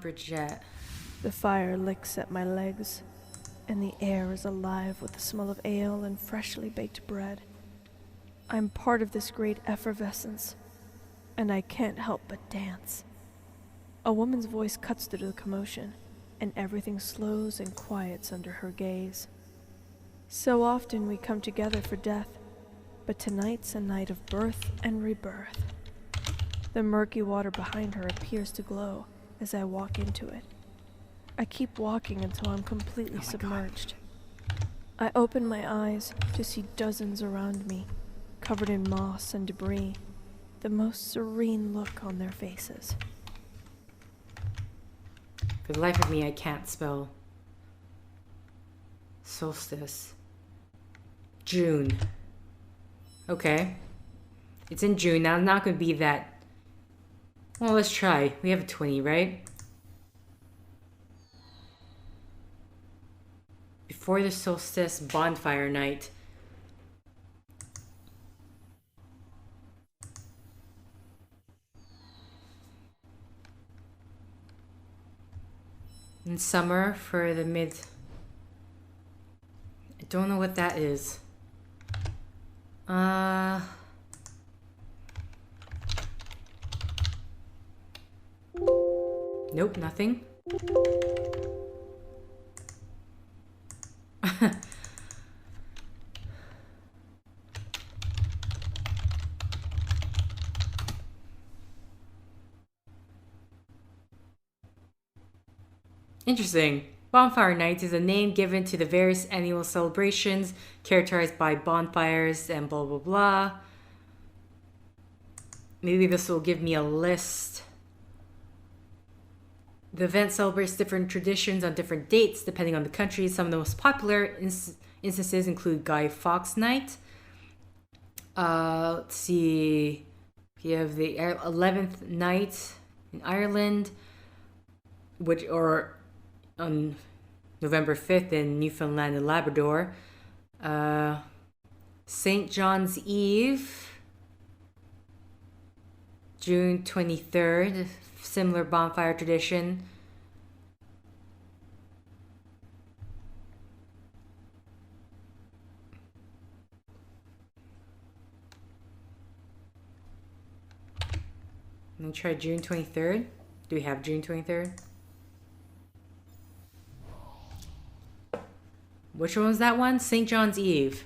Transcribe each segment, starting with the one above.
Bridget. The fire licks at my legs, and the air is alive with the smell of ale and freshly baked bread. I'm part of this great effervescence, and I can't help but dance. A woman's voice cuts through the commotion, and everything slows and quiets under her gaze. So often we come together for death, but tonight's a night of birth and rebirth. The murky water behind her appears to glow as I walk into it. I keep walking until I'm completely submerged. I open my eyes to see dozens around me, covered in moss and debris, the most serene look on their faces. For the life of me, I can't spell solstice. June. Okay. It's in June. Now, it's not going to be that... Well, let's try. We have a 20, right? Before the solstice bonfire night. In summer for the mid... I don't know what that is. Nope, nothing. Interesting. Bonfire Night is a name given to the various annual celebrations characterized by bonfires and blah blah blah. Maybe this will give me a list. The event celebrates different traditions on different dates depending on the country. Some of the most popular instances include Guy Fawkes Night. Let's see. You have the 11th night in Ireland, which on November 5th in Newfoundland and Labrador. St. John's Eve, June 23rd, similar bonfire tradition. Let me try June 23rd. Do we have June 23rd? Which one was that one? St. John's Eve.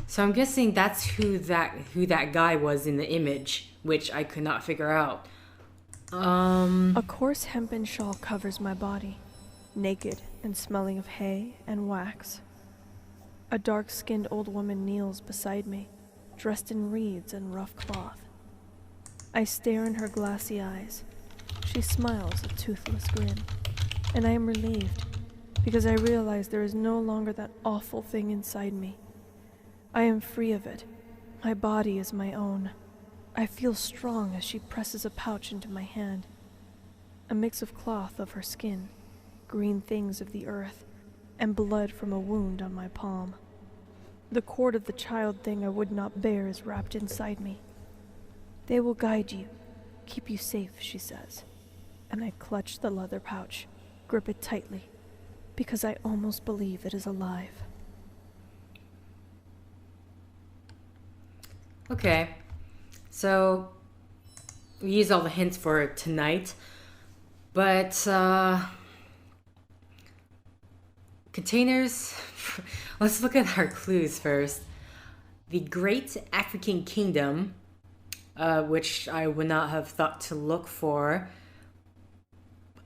So I'm guessing that's who that guy was in the image, which I could not figure out. A coarse hempen shawl covers my body, naked and smelling of hay and wax. A dark-skinned old woman kneels beside me, dressed in reeds and rough cloth. I stare in her glassy eyes. She smiles a toothless grin, and I am relieved, because I realize there is no longer that awful thing inside me. I am free of it. My body is my own. I feel strong as she presses a pouch into my hand. A mix of cloth of her skin, green things of the earth, and blood from a wound on my palm. The cord of the child thing I would not bear is wrapped inside me. They will guide you, keep you safe, she says. And I clutch the leather pouch, grip it tightly, because I almost believe it is alive. Okay. So, we used all the hints for tonight. But, containers... Let's look at our clues first. The Great African Kingdom, which I would not have thought to look for.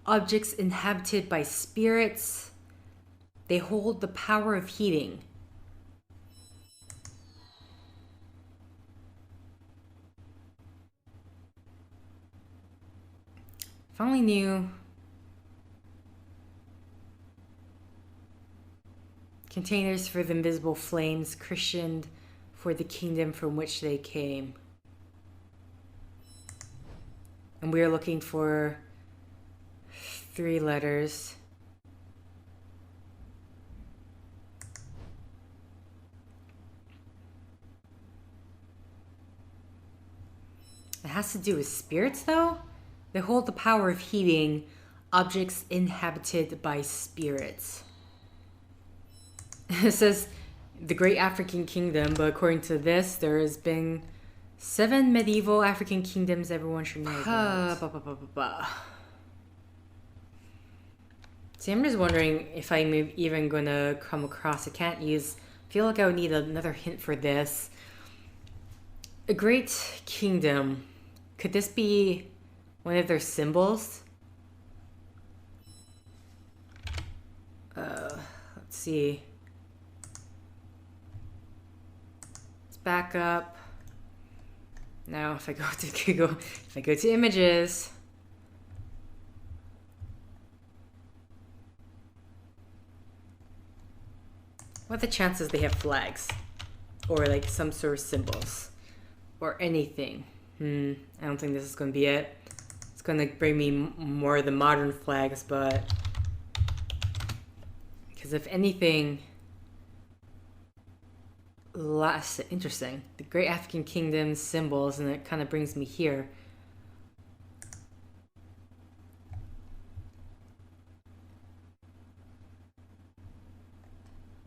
Objects inhabited by spirits. They hold the power of heating. If I only knew. Containers for the invisible flames, christened for the kingdom from which they came. And we are looking for 3 letters. It has to do with spirits, though? They hold the power of heating. objects inhabited by spirits. It says the Great African Kingdom, but according to this, there has been 7 medieval African kingdoms everyone should know about. See, I'm just wondering if I'm even gonna come across. I feel like I would need another hint for this. A great kingdom. Could this be one of their symbols? Let's see. Let's back up. Now, if I go to Google, if I go to images, what are the chances they have flags? Or like some sort of symbols? Or anything? I don't think this is going to be it. It's going to bring me more of the modern flags, but... Because if anything... Interesting. The Great African Kingdom symbols, and it kind of brings me here.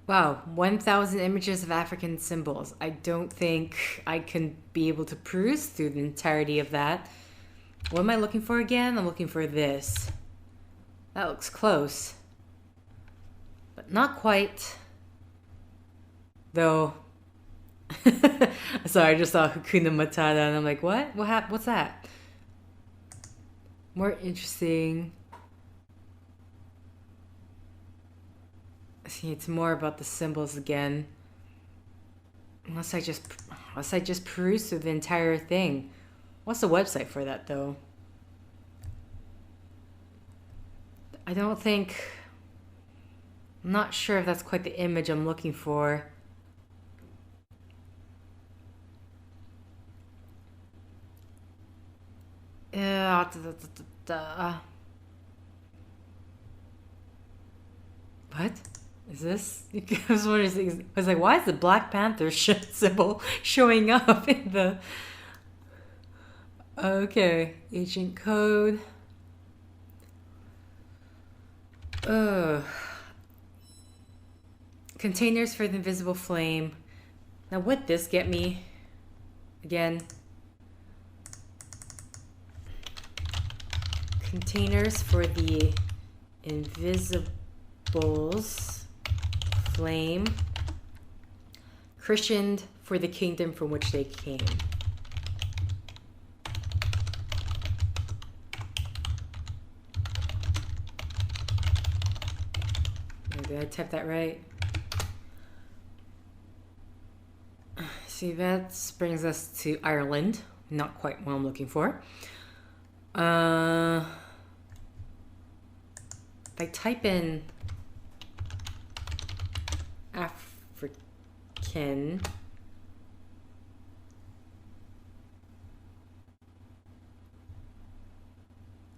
Wow, 1,000 images of African symbols. I don't think I can be able to peruse through the entirety of that. What am I looking for again? I'm looking for this. That looks close. But not quite. Though. Sorry, I just saw Hakuna Matata and I'm like, what? What's that? More interesting. See, it's more about the symbols again. Unless I just peruse through the entire thing. What's the website for that though? I don't think... I'm not sure if that's quite the image I'm looking for. What is this? I was like, why is the Black Panther symbol showing up in the... Okay, ancient code. Containers for the invisible flame. Now, would this get me again? Containers for the invisibles flame, christened for the kingdom from which they came. Did I type that right? See, that brings us to Ireland. Not quite what I'm looking for. If I type in African,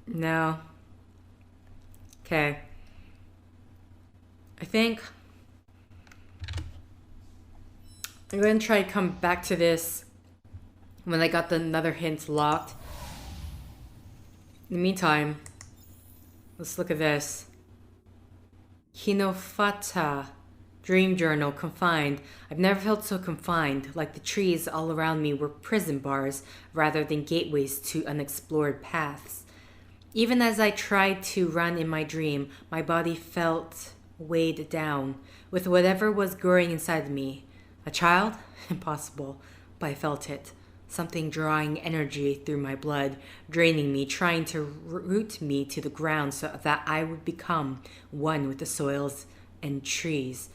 no. Okay. I think I'm going to try to come back to this when I got the another hint locked. In the meantime, let's look at this. Hinofata, dream journal, confined. I've never felt so confined, like the trees all around me were prison bars rather than gateways to unexplored paths. Even as I tried to run in my dream, my body felt weighed down with whatever was growing inside me. A child? Impossible, but I felt it. Something drawing energy through my blood, draining me, trying to root me to the ground so that I would become one with the soils and trees.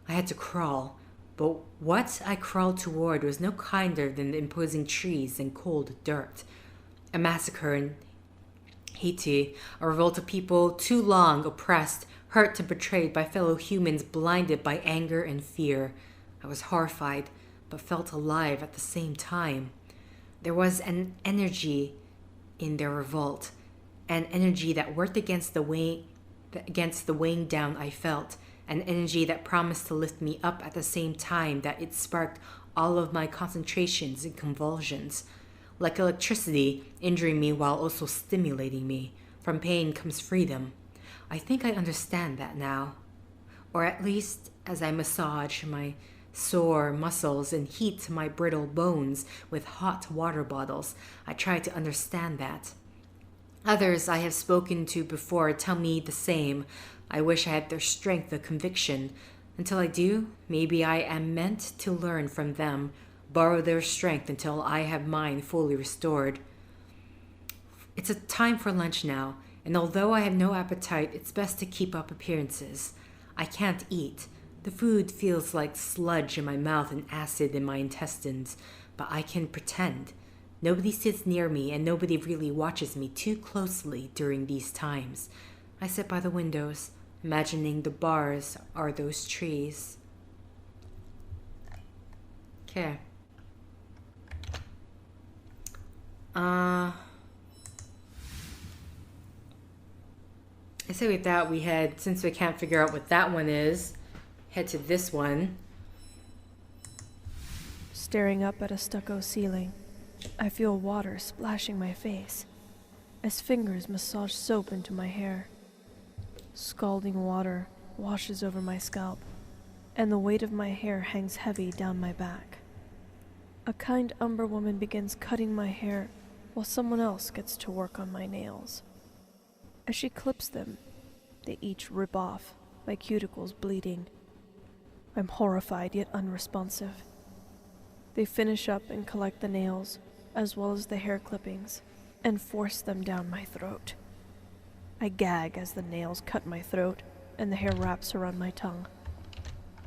I had to crawl, but what I crawled toward was no kinder than the imposing trees and cold dirt. A massacre in Haiti, a revolt of people too long oppressed, hurt and betrayed by fellow humans, blinded by anger and fear. I was horrified, but felt alive at the same time. There was an energy in their revolt, an energy that worked against the weighing down I felt, an energy that promised to lift me up at the same time that it sparked all of my concentrations and convulsions, like electricity injuring me while also stimulating me. From pain comes freedom. I think I understand that now. Or at least as I massage my sore muscles and heat my brittle bones with hot water bottles, I try to understand that. Others I have spoken to before tell me the same. I wish I had their strength of conviction. Until I do, maybe I am meant to learn from them, borrow their strength until I have mine fully restored. It's a time for lunch now, and although I have no appetite, it's best to keep up appearances. I can't eat. The food feels like sludge in my mouth and acid in my intestines, but I can pretend. Nobody sits near me, and nobody really watches me too closely during these times. I sit by the windows, imagining the bars are those trees. Okay. I say with that, we head, since we can't figure out what that one is, head to this one. Staring up at a stucco ceiling, I feel water splashing my face as fingers massage soap into my hair. Scalding water washes over my scalp, and the weight of my hair hangs heavy down my back. A kind umber woman begins cutting my hair while someone else gets to work on my nails. As she clips them, they each rip off, my cuticles bleeding. I'm horrified yet unresponsive. They finish up and collect the nails, as well as the hair clippings, and force them down my throat. I gag as the nails cut my throat, and the hair wraps around my tongue.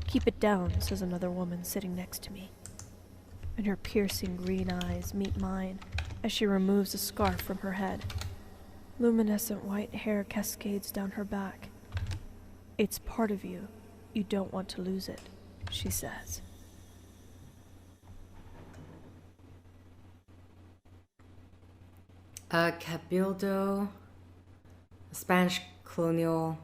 "Keep it down," says another woman sitting next to me, and her piercing green eyes meet mine as she removes a scarf from her head. Luminescent white hair cascades down her back. "It's part of you. You don't want to lose it," she says. Cabildo, Spanish colonial,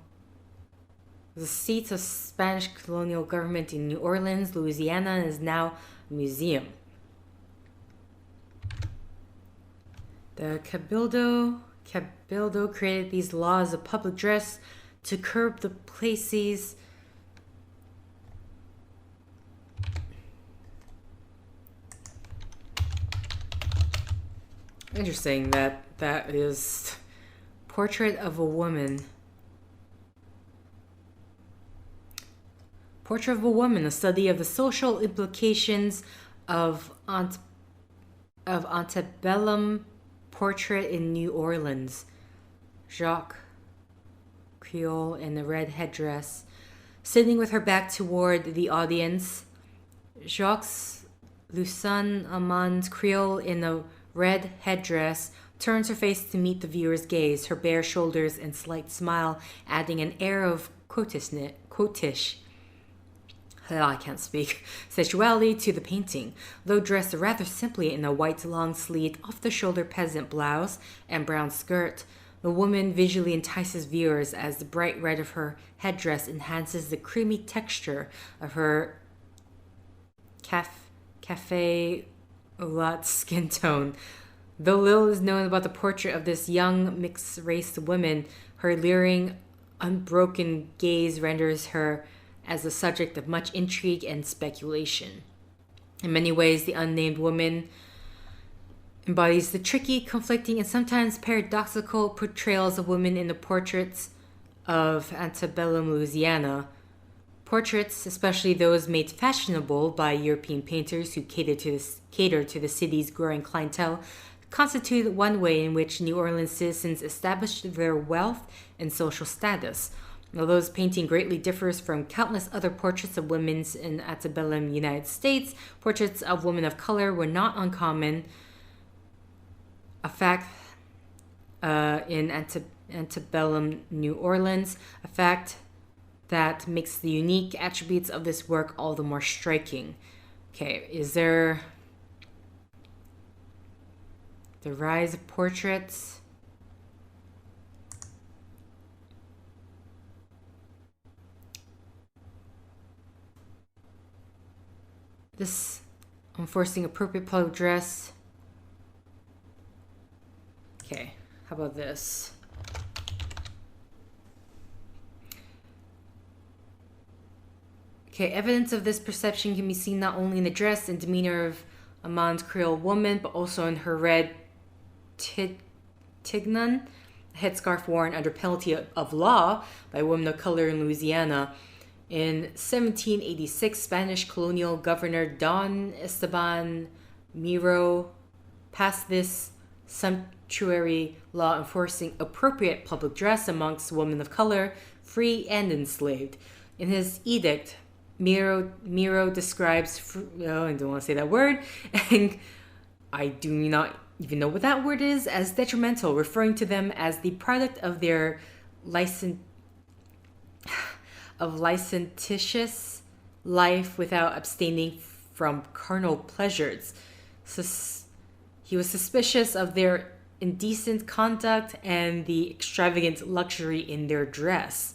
the seat of Spanish colonial government in New Orleans, Louisiana, and is now a museum. The Cabildo created these laws of public dress to curb the places interesting that is portrait of a woman. Portrait of a woman, a study of the social implications of antebellum portrait in New Orleans. Jacques, Creole in a red headdress, sitting with her back toward the audience. Jacques Lucien Amand, Creole in a red headdress, turns her face to meet the viewer's gaze, her bare shoulders and slight smile adding an air of I can't speak, sensuality to the painting. Though dressed rather simply in a white long-sleeved, off-the-shoulder peasant blouse and brown skirt, the woman visually entices viewers as the bright red of her headdress enhances the creamy texture of her cafe au lait skin tone. Though little is known about the portrait of this young mixed-race woman, her leering, unbroken gaze renders her as the subject of much intrigue and speculation. In many ways, the unnamed woman embodies the tricky, conflicting, and sometimes paradoxical portrayals of women in the portraits of antebellum Louisiana. Portraits, especially those made fashionable by European painters who cater to the city's growing clientele, constitute one way in which New Orleans citizens established their wealth and social status. Although this painting greatly differs from countless other portraits of women in antebellum United States, portraits of women of color were not uncommon. A fact in antebellum New Orleans, a fact that makes the unique attributes of this work all the more striking. Okay, is there the rise of portraits? This enforcing appropriate public dress. Okay, how about this? Okay, evidence of this perception can be seen not only in the dress and demeanor of Aman's Creole woman, but also in her red tignon, a headscarf worn under penalty of law by women of color in Louisiana. In 1786, Spanish colonial governor Don Esteban Miro passed this sumptuary law enforcing appropriate public dress amongst women of color, free and enslaved. In his edict, Miro describes, I don't want to say that word, and I do not even know what that word is, as detrimental, referring to them as the product of their licentious life without abstaining from carnal pleasures. He was suspicious of their indecent conduct and the extravagant luxury in their dress.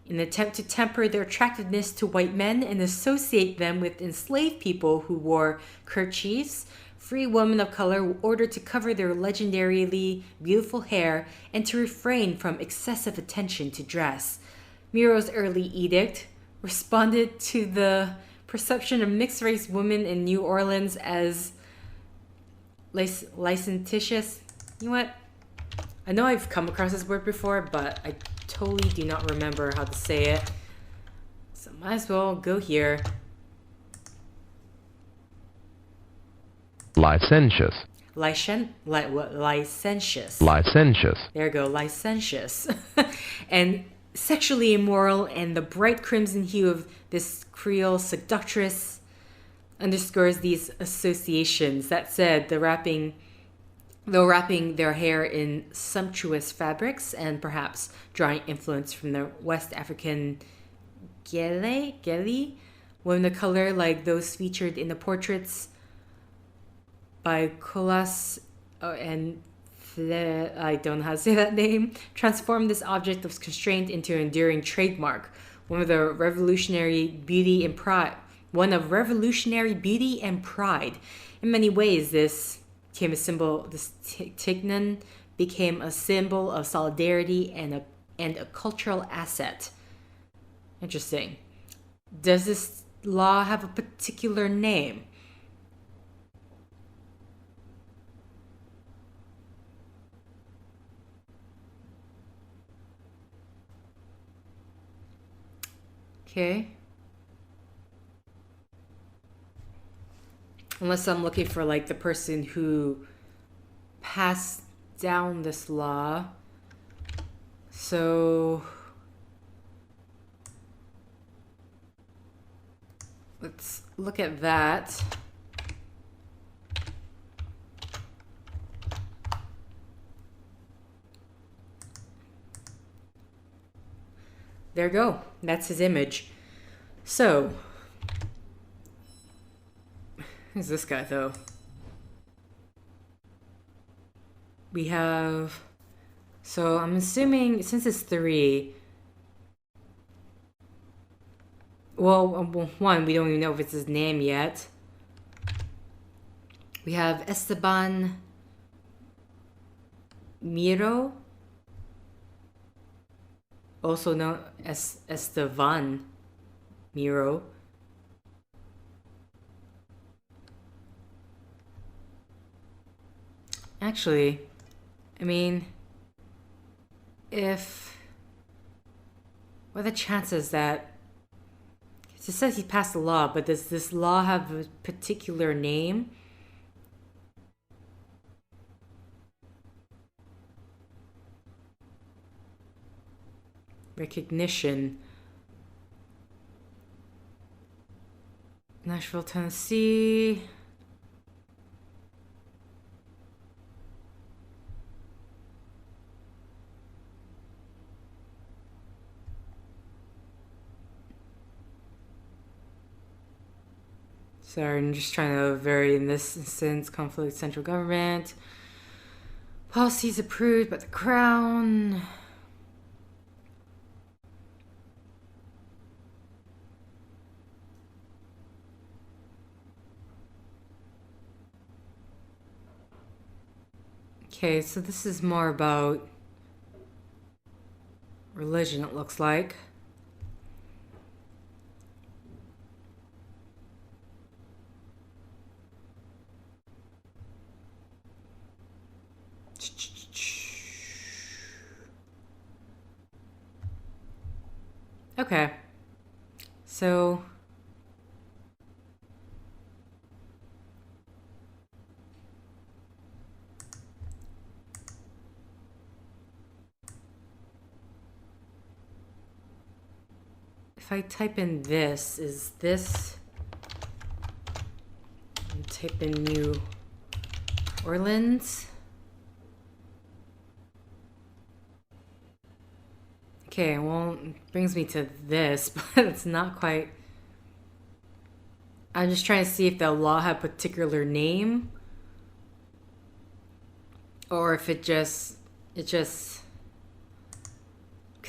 In an attempt to temper their attractiveness to white men and associate them with enslaved people who wore kerchiefs, free women of color were ordered to cover their legendarily beautiful hair and to refrain from excessive attention to dress. Miro's early edict responded to the perception of mixed-race women in New Orleans as licentious. You know what? I know I've come across this word before, but I totally do not remember how to say it. So might as well go here. Licentious. Licentious. Licentious. There you go, licentious. And sexually immoral, and the bright crimson hue of this Creole seductress underscores these associations. That said, though wrapping their hair in sumptuous fabrics and perhaps drawing influence from the West African gele, women of color like those featured in the portraits by Colas and I don't know how to say that name, transformed this object of constraint into an enduring trademark, one of revolutionary beauty and pride. In many ways, this became a symbol. This tignon became a symbol of solidarity and a cultural asset. Interesting. Does this law have a particular name? Okay. Unless I'm looking for like the person who passed down this law. So let's look at that. There you go. That's his image. So, who's this guy though? We have, so I'm assuming since it's 3, well, one, we don't even know if it's his name yet. We have Esteban Miro, also known as Esteban Miro. Actually, I mean, what are the chances that, it says he passed a law, but does this law have a particular name? Recognition. Nashville, Tennessee. Sorry, I'm just trying to vary in this instance. Conflict central government. Policies approved by the Crown. Okay, so this is more about religion, it looks like. Okay. So if I type in this, is this, and type in New Orleans. Okay, well, it brings me to this, but it's not quite. I'm just trying to see if the law had a particular name, or if it just, because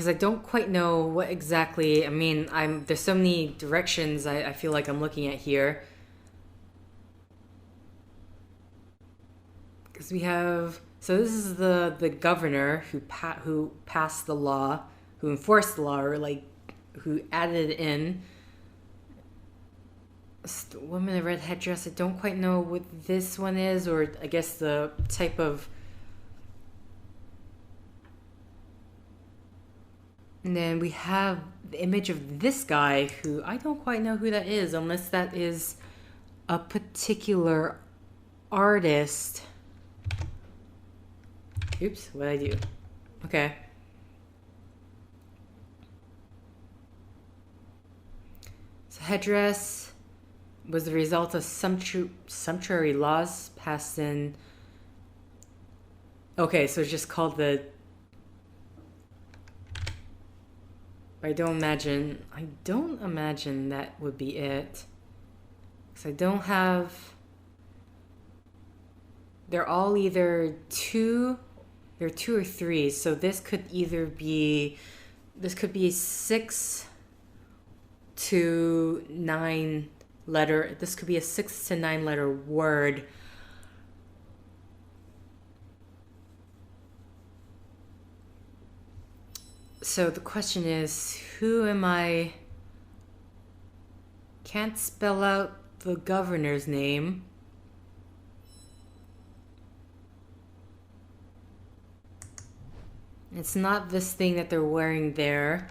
I don't quite know what exactly. I mean, there's so many directions I feel like I'm looking at here. Because we have, so this is the governor who passed the law, who enforced the law, or like who added in. Woman in a red headdress. I don't quite know what this one is, or I guess the type of. And then we have the image of this guy who I don't quite know who that is, unless that is a particular artist. Oops, what did I do? Okay. So headdress was the result of sumptuary laws passed in. Okay, so it's just called the. I don't imagine that would be it. Because I don't have. They're all either two. They're 2 or 3. So this could either be. This could be 6 to 9 letter. This could be a 6 to 9 letter word. So the question is, who am I? Can't spell out the governor's name. It's not this thing that they're wearing there.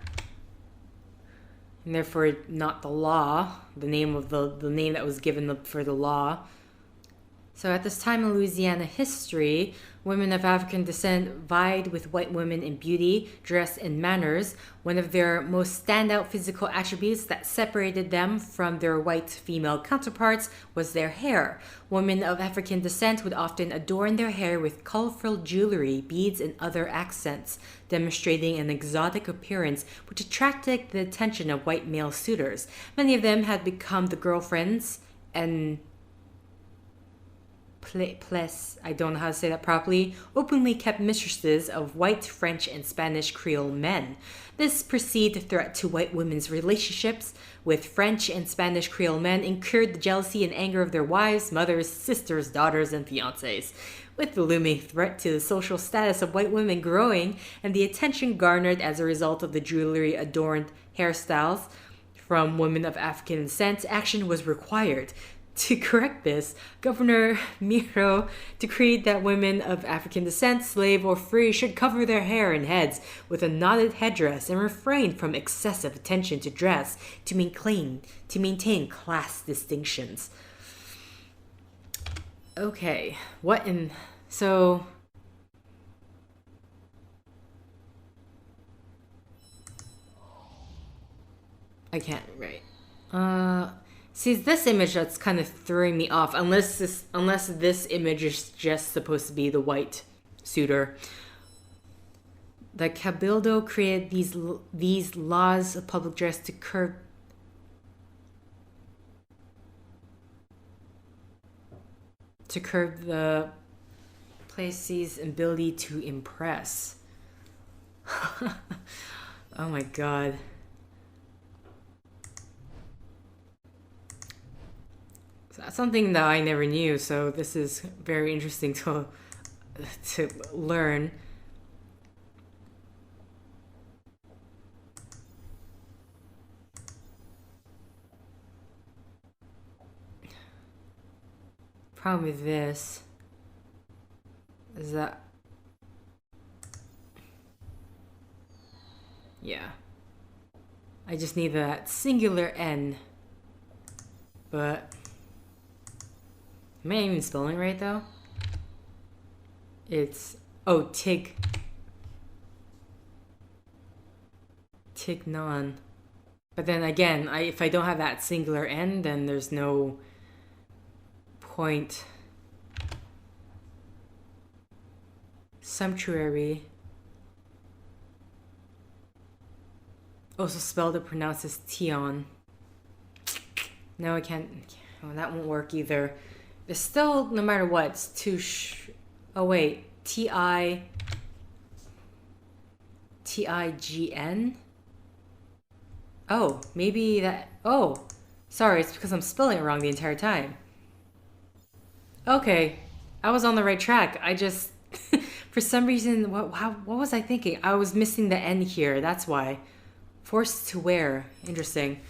And therefore not the law, the name of the name that was given for the law. So at this time in Louisiana history, women of African descent vied with white women in beauty, dress, and manners. One of their most standout physical attributes that separated them from their white female counterparts was their hair. Women of African descent would often adorn their hair with colorful jewelry, beads, and other accents, demonstrating an exotic appearance which attracted the attention of white male suitors. Many of them had become the girlfriends and I don't know how to say that properly, openly kept mistresses of white, French, and Spanish Creole men. This perceived threat to white women's relationships with French and Spanish Creole men incurred the jealousy and anger of their wives, mothers, sisters, daughters, and fiancés. With the looming threat to the social status of white women growing and the attention garnered as a result of the jewelry-adorned hairstyles from women of African descent, action was required. To correct this, Governor Miro decreed that women of African descent, slave or free, should cover their hair and heads with a knotted headdress and refrain from excessive attention to dress to maintain class distinctions. Okay, so I can't write. See, this image that's kind of throwing me off, unless this image is just supposed to be the white suitor. The Cabildo created these laws of public dress to curb the place's ability to impress. Oh my god. That's something that I never knew, so this is very interesting to learn. Problem with this is that Yeah. I just need that singular N. But... am I even spelling right, though? It's... oh, Tignon. But then again, if I don't have that singular N, then there's no point. Sumptuary. Also spelled or pronounced as Tion. No, I can't. Oh, that won't work either. It's still, no matter what, it's oh, wait. Tign? Oh, maybe that... oh, sorry, it's because I'm spelling it wrong the entire time. Okay, I was on the right track. I just... for some reason, what was I thinking? I was missing the N here, that's why. Forced to wear. Interesting.